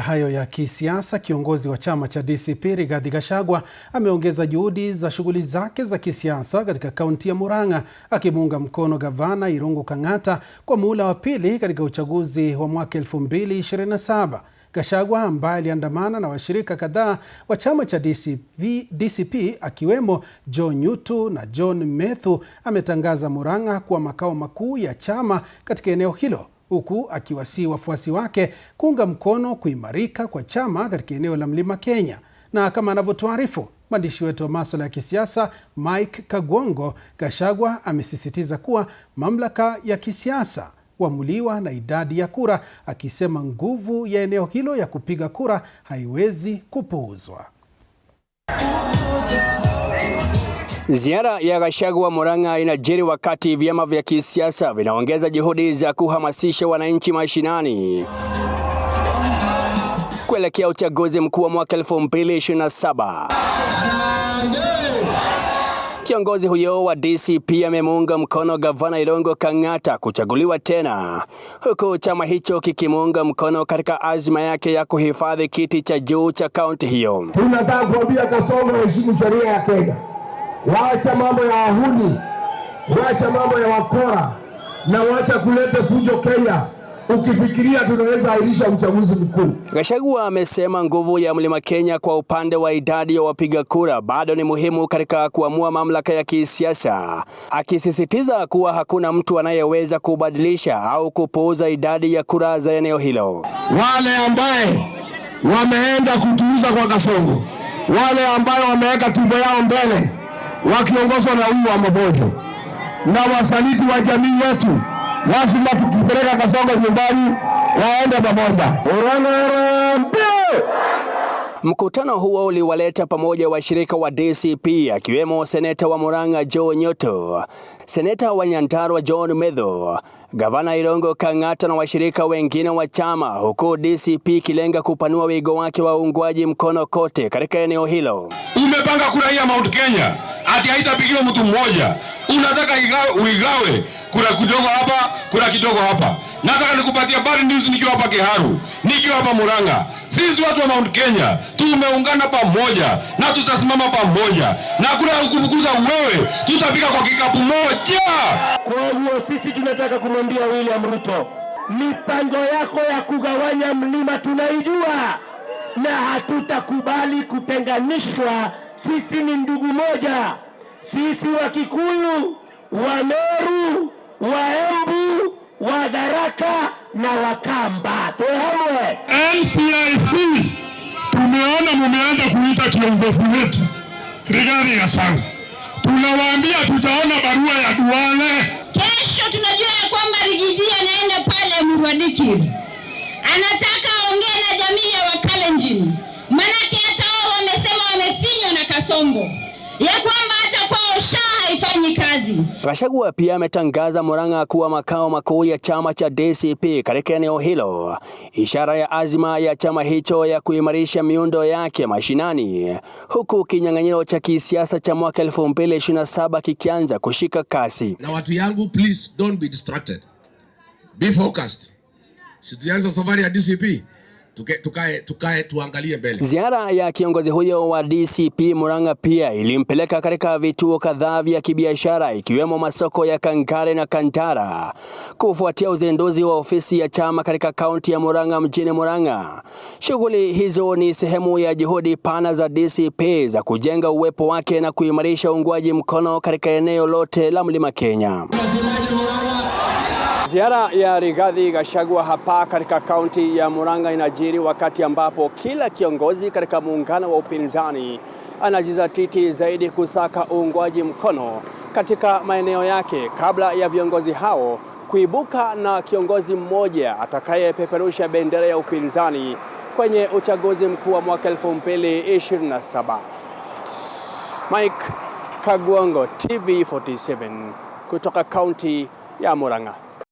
Hayo ya kisiasa, kiongozi wa chama cha DCP Rigathi Gachagua ameongeza juhudi za shughuli zake za kisiasa katika kaunti ya Murang'a, akimuunga mkono gavana Irungu Kang'ata kwa muhula wa pili katika uchaguzi wa mwaka 2027. Gachagua ambaye aliandamana na washirika kadhaa wa chama cha DCP akiwemo John Nyutu na John Methu ametangaza Murang'a kuwa makao makuu ya chama katika eneo hilo, huku akiwasihi wafuasi wake kuunga mkono kuimarika kwa chama katika eneo la Mlima Kenya. Na kama anavyotuarifu mwandishi wetu wa masuala ya kisiasa Mike Kagwongo, Gachagua amesisitiza kuwa mamlaka ya kisiasa huamuliwa na idadi ya kura, akisema nguvu ya eneo hilo ya kupiga kura haiwezi kupuuzwa. Ziara ya Gachagua Murang'a inajiri wakati vyama vya kisiasa vinaongeza juhudi za kuhamasisha wananchi mashinani kuelekea uchaguzi mkuu wa mwaka 2027. Kiongozi huyo wa DCP amemuunga mkono gavana Irungu Kang'ata kuchaguliwa tena, huku chama hicho kikimuunga mkono katika azma yake ya kuhifadhi kiti cha juu cha kaunti hiyo. Tunataka kuambia Kasongo heshimu sheria ya Kenya. Waacha mambo ya wahuni, waacha mambo ya wakora, na waacha kuleta fujo Kenya ukifikiria tunaweza ahirisha uchaguzi mkuu. Gachagua amesema nguvu ya Mlima Kenya kwa upande wa idadi ya wapiga kura bado ni muhimu katika kuamua mamlaka ya kisiasa, akisisitiza kuwa hakuna mtu anayeweza kubadilisha au kupuuza idadi ya kura za eneo hilo. Wale ambaye wameenda kutuuza kwa Kasongo, wale ambaye wameweka tumbo yao mbele wakiongozwa na huyu wa Mabojo na wasaliti wa jamii yetu, lazima tukipeleka Kasongo nyumbani waende pamoja. Mkutano huo uliwaleta pamoja washirika wa DCP akiwemo seneta wa Murang'a John Nyutu, seneta wa Nyandarua John Methu, gavana Irungu Kang'ata na washirika wengine wa chama, huku DCP kilenga kupanua wigo wake wa uungwaji mkono kote katika eneo hilo. Umepanga kuraia Mount Kenya ati haitapigiwa mtu mmoja, unataka uigawe kuna kidogo hapa, kuna kidogo hapa. Nataka nikupatia bad news nikiwa hapa Kiharu, nikiwa hapa Murang'a. Sisi watu wa Mount Kenya tumeungana pamoja na tutasimama pamoja, na kuna kufukuza wewe, tutapiga kwa kikapu moja. Kwa hiyo sisi tunataka kumwambia William Ruto, mipango yako ya kugawanya mlima tunaijua na hatutakubali kutenganishwa. Sisi ni ndugu moja, sisi wa Kikuyu, wa Meru, wa Embu, wa Tharaka na Wakamba. Tuhamwe. NCIC tumeona mumeanza kuita kiongozi wetu Rigathi Gachagua. Tunawaambia tutaona barua ya Duale. Kesho tunajua ya kwamba Rigiji anaenda pale Murwadikiri. Anataka aongee na jamii ya Wakalenjin. Manake hata wao wamesema wamefinywa na Kasongo, ya kwamba hata kwao SHA haifanyi kazi. Gachagua pia ametangaza Murang'a kuwa makao makuu ya chama cha DCP katika eneo hilo, ishara ya azma ya chama hicho ya kuimarisha miundo yake mashinani, huku kinyang'anyiro cha kisiasa cha mwaka 2027 kikianza kushika kasi. Na watu yangu, please don't be distracted, be focused. Situanza safari ya DCP, tukae tuangalie mbele. Ziara ya kiongozi huyo wa DCP Murang'a pia ilimpeleka katika vituo kadhaa vya kibiashara ikiwemo masoko ya Kangare na Kandara, kufuatia uzinduzi wa ofisi ya chama katika kaunti ya Murang'a mjini Murang'a. Shughuli hizo ni sehemu ya juhudi pana za DCP za kujenga uwepo wake na kuimarisha uungwaji mkono katika eneo lote la Mlima Kenya. Ziara ya Rigathi Gachagua hapa katika kaunti ya Murang'a inajiri wakati ambapo kila kiongozi katika muungano wa upinzani anajizatiti zaidi kusaka uungwaji mkono katika maeneo yake, kabla ya viongozi hao kuibuka na kiongozi mmoja atakayepeperusha bendera ya upinzani kwenye uchaguzi mkuu wa mwaka 2027. Mike Kagwongo, TV47 kutoka kaunti ya Murang'a.